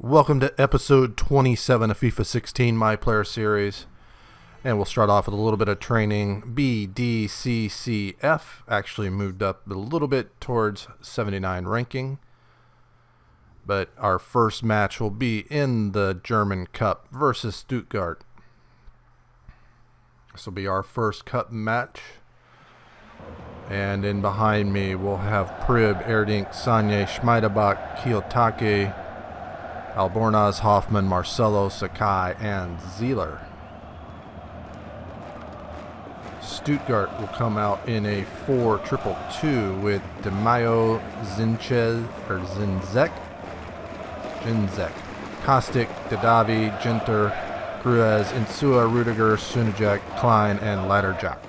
Welcome to episode 27 of FIFA 16 My Player Series. And we'll start off with a little bit of training. BDCCF actually moved up a little bit towards 79 ranking. But our first match will be in the German Cup versus Stuttgart. This will be our first cup match. And in behind me we'll have Prib, Erdink, Sanye, Schmeidebach, Kiyotake, Albornoz, Hoffman, Marcelo, Sakai, and Zieler. Stuttgart will come out in a 4-2-2 with De Mayo, Zinzek, Kostic, Dadavi, Ginter, Gruez, Insua, Rudiger, Sunajek, Klein, and Ladderjack.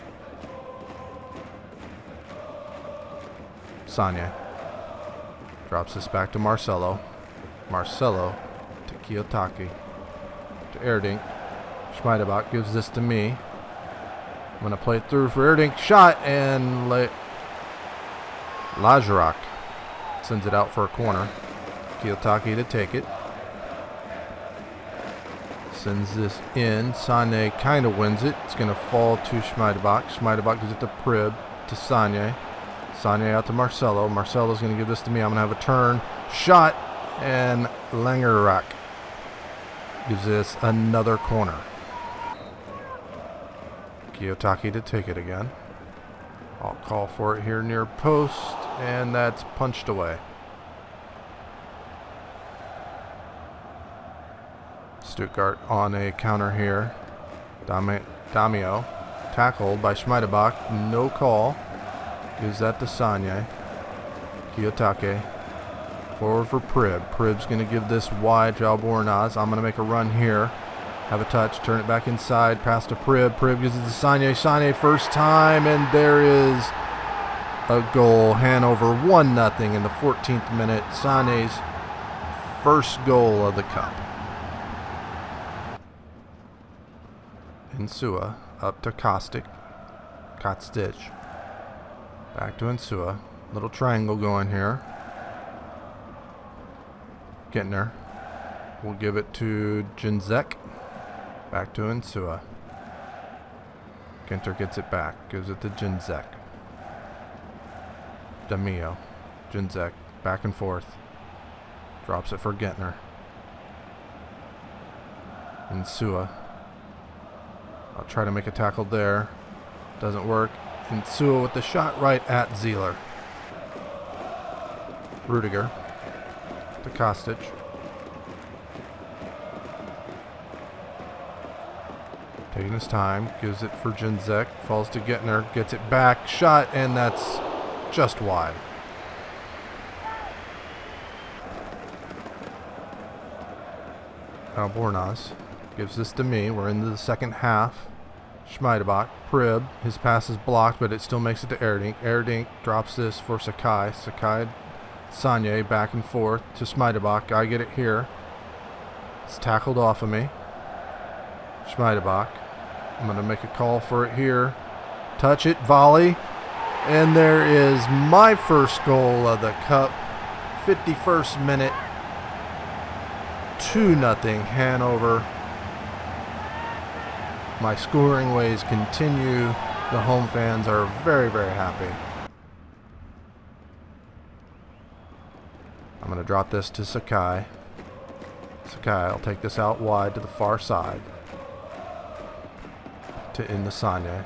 Sanye drops this back to Marcelo. Marcelo to Kiyotake to Erdink. Schmeidebach gives this to me. I'm going to play it through for Erdink. Shot, and Lajarak sends it out for a corner. Kiyotake to take it. Sends this in. Sane kind of wins it. It's going to fall to Schmeidebach. Schmeidebach gives it to Prib, to Sanye. Sanye out to Marcelo. Marcelo's going to give this to me. I'm going to have a turn. Shot. And Langerak gives this another corner. Kiyotake to take it again. I'll call for it here near post, and that's punched away. Stuttgart on a counter here. Damio tackled by Schmeidebach. No call. Gives that to Sanye. Kiyotake. Forward for Prib. Prib's going to give this wide to Albornoz. I'm going to make a run here. Have a touch. Turn it back inside. Pass to Prib. Prib gives it to Sanye. Sanye first time. And there is a goal. Hanover 1-0 in the 14th minute. Sane's first goal of the cup. Insua up to Kostic. Back to Insua. Little triangle going here. Gentner will give it to Ginzek. Back to Insua. Ginter gets it back. Gives it to Ginzek. Damio. Ginzek. Back and forth. Drops it for Gentner. Insua. I'll try to make a tackle there. Doesn't work. Insua with the shot right at Zieler. Rudiger. To Kostic. Taking his time. Gives it for Ginzek. Falls to Gentner. Gets it back. Shot. And that's just wide. Albornoz gives this to me. We're into the second half. Schmeidebach. Prib. His pass is blocked, but it still makes it to Erdink. Erdink drops this for Sakai. Sakai. Sanye back and forth to Schmeidebach. I get it here. It's tackled off of me. Schmeidebach. I'm going to make a call for it here. Touch it. Volley. And there is my first goal of the cup. 51st minute. 2-0 Hanover. My scoring ways continue. The home fans are very, very happy. I'm going to drop this to Sakai. Sakai, I'll take this out wide to the far side. To into Sanye.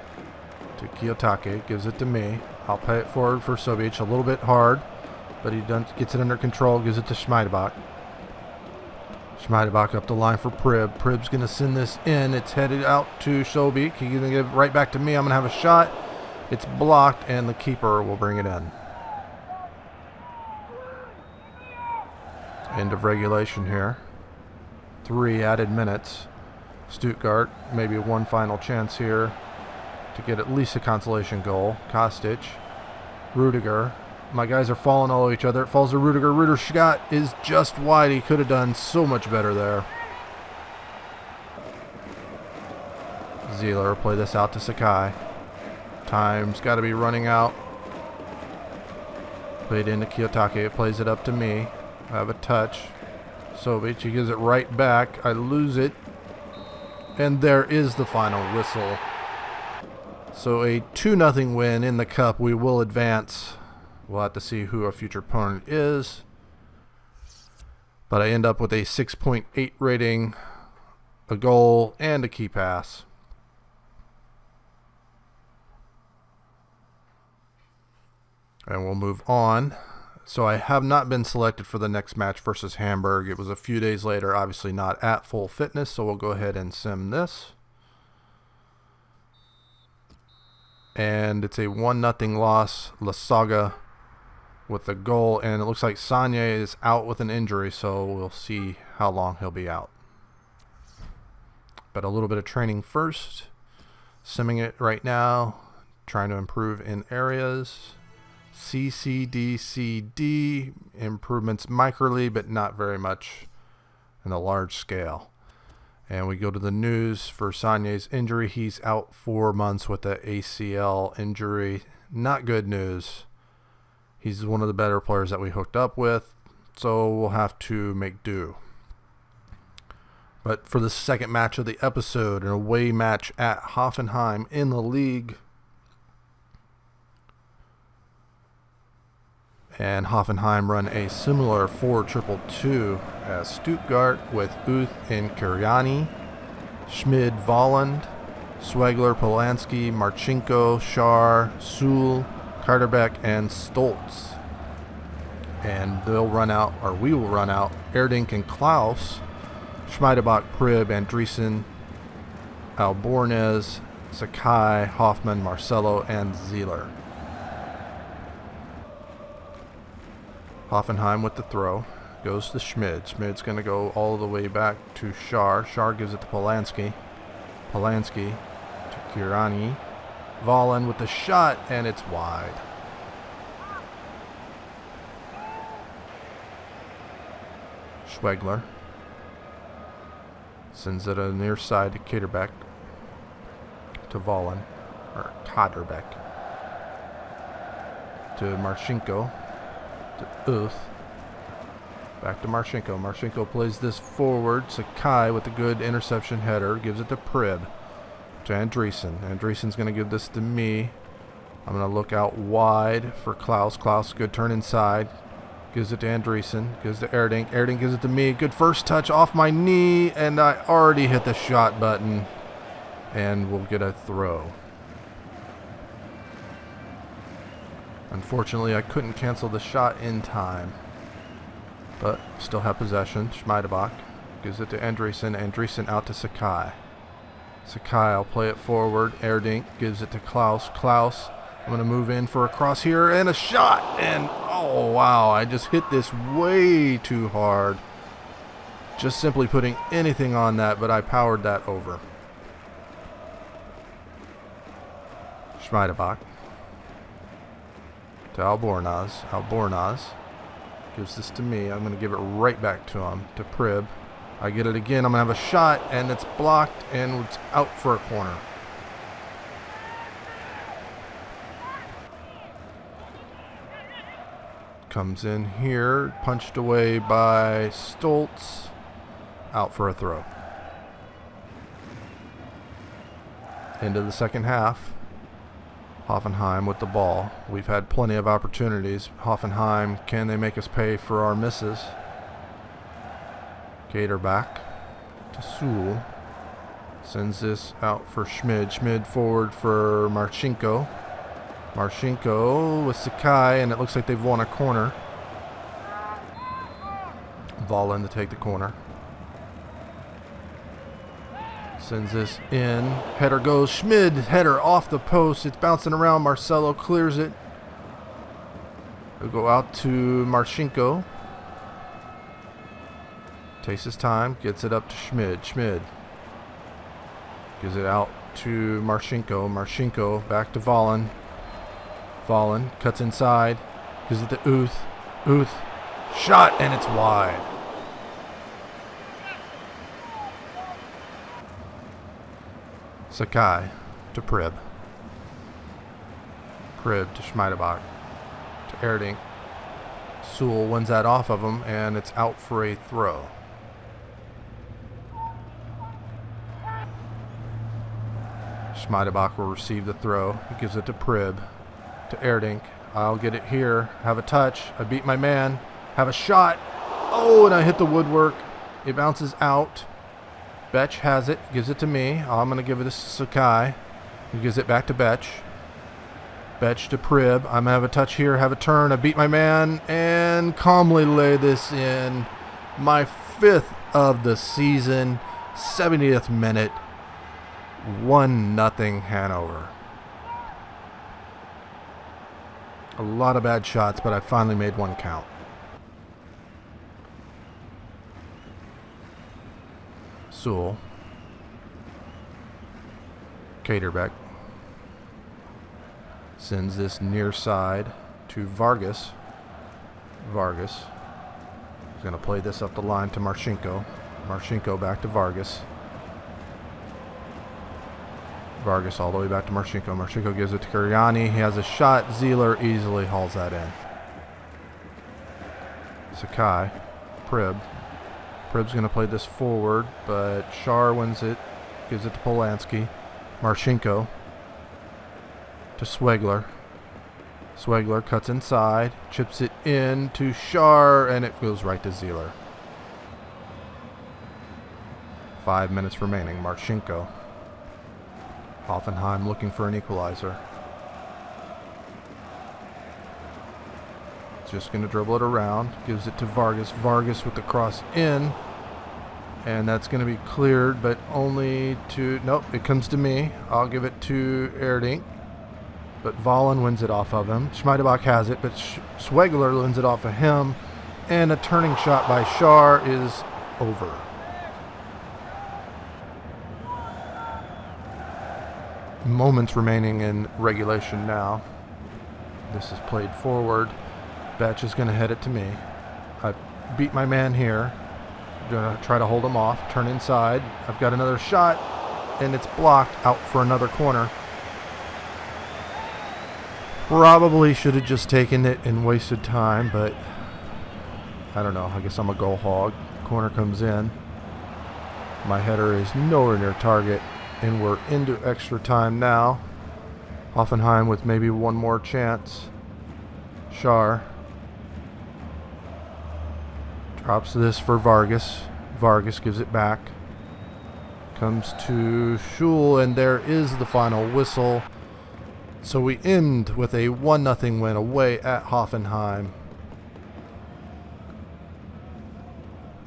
To Kiyotake. Gives it to me. I'll pay it forward for Sobic. A little bit hard, but he gets it under control. Gives it to Schmeidebach. Schmeidebach up the line for Prib. Prib's going to send this in. It's headed out to Sobic. He's going to give it right back to me. I'm going to have a shot. It's blocked, and the keeper will bring it in. End of regulation here. 3 added minutes. Stuttgart, maybe one final chance here to get at least a consolation goal. Kostic. Rudiger. My guys are falling all over each other. It falls to Rudiger. Rudiger's shot is just wide. He could have done so much better there. Zieler will play this out to Sakai. Time's got to be running out. Played into Kiyotake. It plays it up to me. I have a touch. Sovic, he gives it right back. I lose it. And there is the final whistle. So a 2-0 win in the cup. We will advance. We'll have to see who our future opponent is. But I end up with a 6.8 rating, a goal, and a key pass. And we'll move on. So I have not been selected for the next match versus Hamburg. It was a few days later, obviously not at full fitness, so we'll go ahead and sim this. And it's a 1-0 loss. La Saga with the goal, and it looks like Sanye is out with an injury, so we'll see how long he'll be out. But a little bit of training first. Simming it right now, trying to improve in areas. CCDCD, improvements microly, but not very much in a large scale. And we go to the news for Sanye's injury. He's out 4 months with the ACL injury. Not good news. He's one of the better players that we hooked up with, so we'll have to make do. But for the second match of the episode, an away match at Hoffenheim in the league. And Hoffenheim run a similar 4-2-2 as Stuttgart with Uth and Kiriani, Schmid, Volland, Swegler, Polanski, Marchenko, Schar, Sul, Carterbeck, and Stoltz. And they'll run out, or we will run out, Erdink and Klaus, Schmeidebach, Prib, Andreessen, Albornez, Sakai, Hoffman, Marcelo, and Zieler. Hoffenheim with the throw. Goes to Schmid. Schmid's going to go all the way back to Schar. Schar gives it to Polanski. Polanski to Kirani. Volland with the shot, and it's wide. Schwegler sends it on the near side to Kaderbeck. To Volland. Or Kaderbeck. To Marchenko. To Uth. Back to Marchenko. Marchenko plays this forward. Sakai with a good interception header. Gives it to Prib. To Andreessen. Andreessen's going to give this to me. I'm going to look out wide for Klaus. Klaus, good turn inside. Gives it to Andreessen. Gives it to Erdink. Erdink gives it to me. Good first touch off my knee. And I already hit the shot button. And we'll get a throw. Unfortunately, I couldn't cancel the shot in time. But still have possession. Schmeidebach gives it to Andreessen. Andreessen out to Sakai. Sakai will play it forward. Erdink gives it to Klaus. Klaus, I'm going to move in for a cross here and a shot. And oh wow, I just hit this way too hard. Just simply putting anything on that, but I powered that over. Schmeidebach. To Albornoz. Albornoz gives this to me. I'm going to give it right back to him. To Prib. I get it again. I'm going to have a shot, and it's blocked, and it's out for a corner. Comes in here. Punched away by Stoltz. Out for a throw. Into the second half. Hoffenheim with the ball. We've had plenty of opportunities. Hoffenheim, can they make us pay for our misses? Gator back to Sul. Sends this out for Schmid. Schmid forward for Marchenko. Marchenko with Sakai, and it looks like they've won a corner. Volland to take the corner. Sends this in. Header goes. Schmid. Header off the post. It's bouncing around. Marcelo clears it. It'll go out to Marchenko. Takes his time. Gets it up to Schmid. Schmid gives it out to Marchenko. Marchenko back to Volland. Volland cuts inside. Gives it to Uth. Uth. Shot, and it's wide. Sakai to Prib. Prib to Schmeidebach. To Erdink. Sul wins that off of him, and it's out for a throw. Schmeidebach will receive the throw. He gives it to Prib. To Erdink. I'll get it here. Have a touch. I beat my man. Have a shot. Oh, and I hit the woodwork. It bounces out. Betch has it. Gives it to me. I'm going to give it to Sakai. He gives it back to Betch. Betch to Prib. I'm going to have a touch here. Have a turn. I beat my man. And calmly lay this in. My 5th of the season. 70th minute. 1-0 Hanover. A lot of bad shots, but I finally made one count. Sewell. Kaderbeck. Sends this near side to Vargas. Vargas is going to play this up the line to Marchenko. Marchenko back to Vargas. Vargas all the way back to Marchenko. Marchenko gives it to Karyani. He has a shot. Zieler easily hauls that in. Sakai. Prib. Prib's going to play this forward, but Shar wins it. Gives it to Polanski. Marchenko to Swegler. Swegler cuts inside. Chips it in to Shar, and it goes right to Zieler. 5 minutes remaining. Marchenko. Hoffenheim looking for an equalizer. Just going to dribble it around. Gives it to Vargas. Vargas with the cross in. And that's going to be cleared, but only to... Nope, it comes to me. I'll give it to Erdink. But Vollen wins it off of him. Schmeidebach has it, but Swegler wins it off of him. And a turning shot by Shar is over. Moments remaining in regulation now. This is played forward. Betch is going to head it to me. I beat my man here. Going to try to hold him off. Turn inside. I've got another shot, and it's blocked out for another corner. Probably should have just taken it and wasted time, but I don't know. I guess I'm a goal hog. Corner comes in. My header is nowhere near target. And we're into extra time now. Hoffenheim with maybe one more chance. Shar drops this for Vargas. Vargas gives it back. Comes to Schul, and there is the final whistle. So we end with a 1-0 win away at Hoffenheim.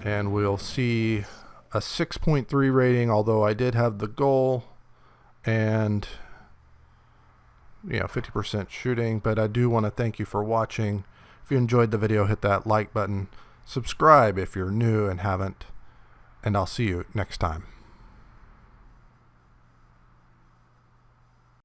And we'll see a 6.3 rating, although I did have the goal and 50% shooting. But I do want to thank you for watching. If you enjoyed the video, hit that like button. Subscribe if you're new and haven't. And I'll see you next time.